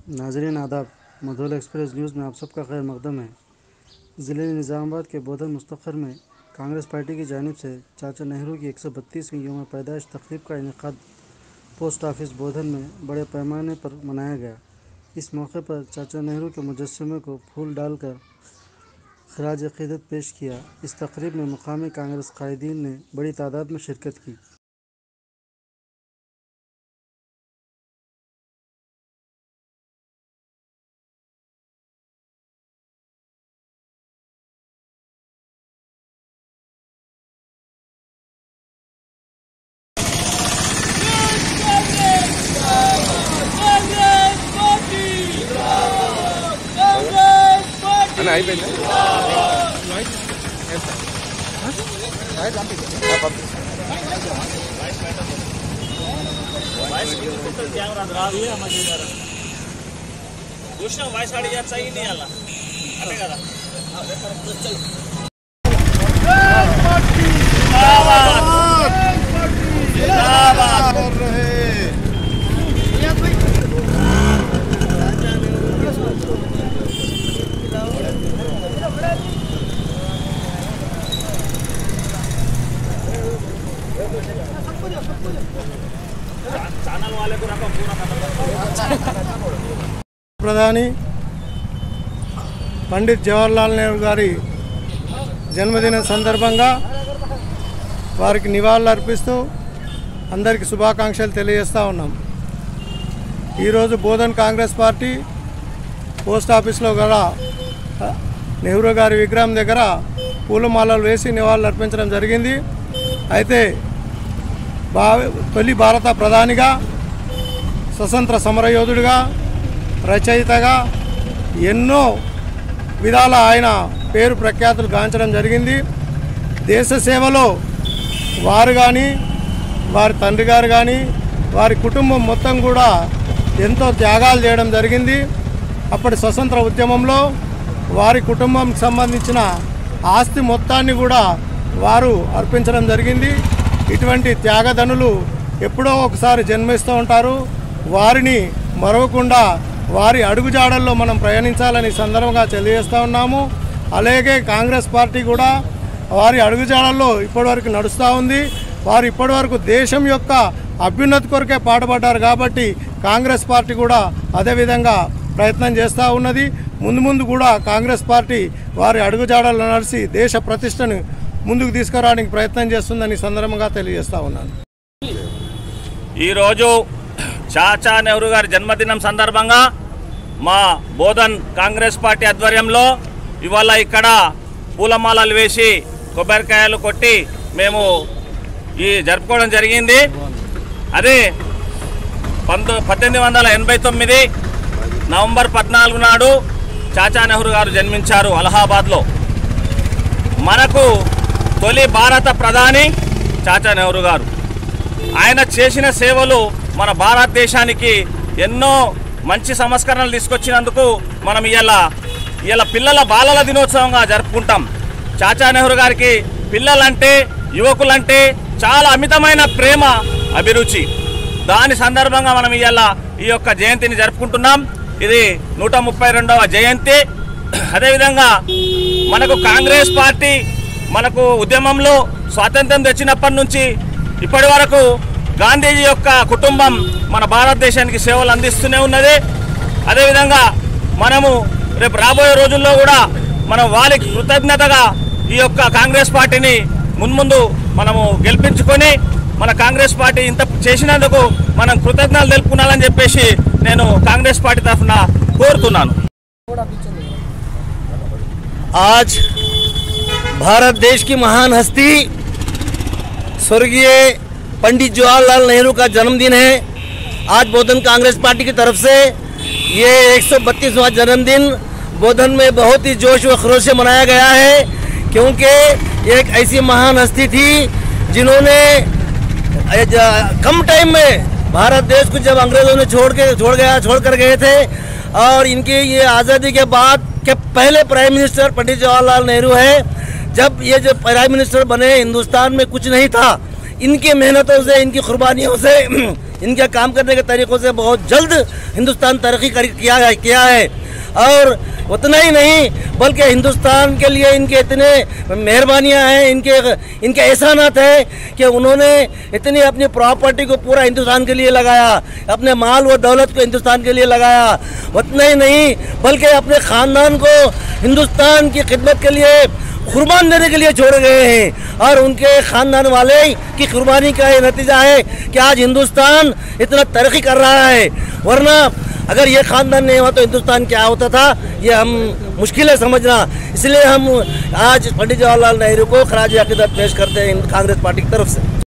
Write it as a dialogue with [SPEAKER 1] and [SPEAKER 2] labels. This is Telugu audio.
[SPEAKER 1] नाजरीन आदाब। मधुल एक्सप्रेस न्यूज़ में आप सबका खैर मकदम है। ज़िले निज़ामाबाद के बोधन मुस्तखर में कांग्रेस पार्टी की जानिब से चाचा नेहरू की 132वीं यौम पैदाइश तकरीब का इनेकाद पोस्ट ऑफिस बोधन में बड़े पैमाने पर मनाया गया। इस मौके पर चाचा नेहरू के मुजस्समे को फूल डालकर खराज अक़ीदत पेश किया। इस तकरीब में मुकामी कांग्रेस कायदीन ने बड़ी तादाद में शिरकत की।
[SPEAKER 2] వాయిస్ అడిగారు సై नहीं आला అదే కదా ఛానల్ वाले को रखो पूरा
[SPEAKER 3] ప్రధాని పండిత్ జవహర్లాల్ నెహ్రూ గారి జన్మదినం సందర్భంగా వారికి నివాళులు అర్పిస్తూ అందరికీ శుభాకాంక్షలు తెలియజేస్తూ ఉన్నాం। ఈరోజు బోధన్ కాంగ్రెస్ పార్టీ పోస్ట్ ఆఫీస్లో గల నెహ్రూ గారి విగ్రహం దగ్గర పూలమాలలు వేసి నివాళులు అర్పించడం జరిగింది। అయితే తొలి భారత ప్రధానిగా, స్వతంత్ర సమరయోధుడిగా, రచయితగా ఎన్నో విధాల ఆయన పేరు ప్రఖ్యాతులు గాంచడం జరిగింది। దేశ సేవలో వారు కానీ, వారి తండ్రి గారు కానీ, వారి కుటుంబం మొత్తం కూడా ఎంతో త్యాగాలు చేయడం జరిగింది। అప్పటి స్వతంత్ర ఉద్యమంలో వారి కుటుంబంకి సంబంధించిన ఆస్తి మొత్తాన్ని కూడా వారు అర్పించడం జరిగింది। ఇటువంటి త్యాగధనులు ఎప్పుడో ఒకసారి జన్మిస్తూ ఉంటారు। వారిని మరవకుండా వారి అడుగుజాడల్లో మనం ప్రయాణించాలని సందర్భంగా తెలియజేస్తూ ఉన్నాము। అలాగే కాంగ్రెస్ పార్టీ కూడా వారి అడుగుజాడల్లో ఇప్పటివరకు నడుస్తూ ఉంది। వారు ఇప్పటివరకు దేశం యొక్క అభ్యున్నతి కొరకే పాటుపడ్డారు కాబట్టి కాంగ్రెస్ పార్టీ కూడా అదేవిధంగా ప్రయత్నం చేస్తూ ఉన్నది। ముందు కూడా కాంగ్రెస్ పార్టీ వారి అడుగుజాడల్లో నడిచి దేశ ప్రతిష్టను ముందుకు తీసుకురావడానికి ప్రయత్నం చేస్తుందని సందర్భంగా తెలియజేస్తూ ఉన్నాను।
[SPEAKER 2] ఈరోజు చాచా నెహ్రూ గారి జన్మదినం సందర్భంగా మా బోధన్ కాంగ్రెస్ పార్టీ ఆధ్వర్యంలో ఇవాళ ఇక్కడ పూలమాలలు వేసి కొబ్బరికాయలు కొట్టి మేము ఈ జరుపుకోవడం జరిగింది। అదే 1889 నవంబర్ 14 నాడు చాచా నెహ్రూ గారు జన్మించారు అలహాబాద్లో। మనకు తొలి భారత ప్రధాని చాచా నెహ్రూ గారు। ఆయన చేసిన సేవలు మన భారతదేశానికి ఎన్నో మంచి సంస్కరణలు తీసుకొచ్చినందుకు మనం ఇవాళ పిల్లల బాలల దినోత్సవంగా జరుపుకుంటాం। చాచా నెహ్రూ గారికి పిల్లలంటే, యువకులంటే చాలా అమితమైన ప్రేమ, అభిరుచి। దాని సందర్భంగా మనం ఇవాళ ఈ యొక్క జయంతిని జరుపుకుంటున్నాం। ఇది 132వ జయంతి। అదేవిధంగా మనకు కాంగ్రెస్ పార్టీ మనకు ఉద్యమంలో స్వాతంత్రం తెచ్చినప్పటి నుంచి ఇప్పటి వరకు గాంధీజీ యొక్క కుటుంబం మన భారతదేశానికి సేవలు అందిస్తూనే ఉన్నది। అదేవిధంగా మనము రేపు రాబోయే రోజుల్లో కూడా మనం వారికి కృతజ్ఞతగా ఈ యొక్క కాంగ్రెస్ పార్టీని మున్ముందు మనము గెలిపించుకొని మన కాంగ్రెస్ పార్టీ ఇంత చేసినందుకు మనం కృతజ్ఞతలు తెలుపుకోవాలని చెప్పేసి నేను కాంగ్రెస్ పార్టీ తరఫున కోరుతున్నాను।
[SPEAKER 4] आज भारत देश की महान हस्ती स्वर्गीय पंडित जवाहरलाल नेहरू का जन्मदिन है। आज बोधन कांग्रेस पार्टी की तरफ से ये 132वां जन्मदिन बोधन में बहुत ही जोश व खरोश से मनाया गया है, क्योंकि एक ऐसी महान हस्ती थी जिन्होंने कम टाइम में भारत देश को जब अंग्रेज़ों ने छोड़ कर गए थे, और इनकी ये आज़ादी के बाद के पहले प्राइम मिनिस्टर पंडित जवाहरलाल नेहरू है। जब ये जो प्राइम मिनिस्टर बने, हिंदुस्तान में कुछ नहीं था। इनकी मेहनतों से, इनकी कुर्बानियों से इनके काम करने के तरीक़ों से बहुत जल्द हिंदुस्तान तरक्की किया है। और उतना ही नहीं बल्कि हिंदुस्तान के लिए इनके इतने मेहरबानियां हैं, इनके एहसानात है कि उन्होंने इतनी अपनी प्रॉपर्टी को पूरा हिंदुस्तान के लिए लगाया, अपने माल व दौलत को हिंदुस्तान के लिए लगाया। उतना ही नहीं बल्कि अपने ख़ानदान को हिंदुस्तान की खिदमत के लिए कुर्बान देने के लिए छोड़ गए हैं। और उनके ख़ानदान वाले की कुर्बानी का ये नतीजा है कि आज हिंदुस्तान इतना तरक्की कर रहा है। वरना अगर ये ख़ानदान नहीं हुआ तो हिंदुस्तान क्या होता था, ये हम मुश्किल है समझना। इसलिए हम आज पंडित जवाहरलाल नेहरू को खराज अक़ीदत पेश करते हैं कांग्रेस पार्टी की तरफ से।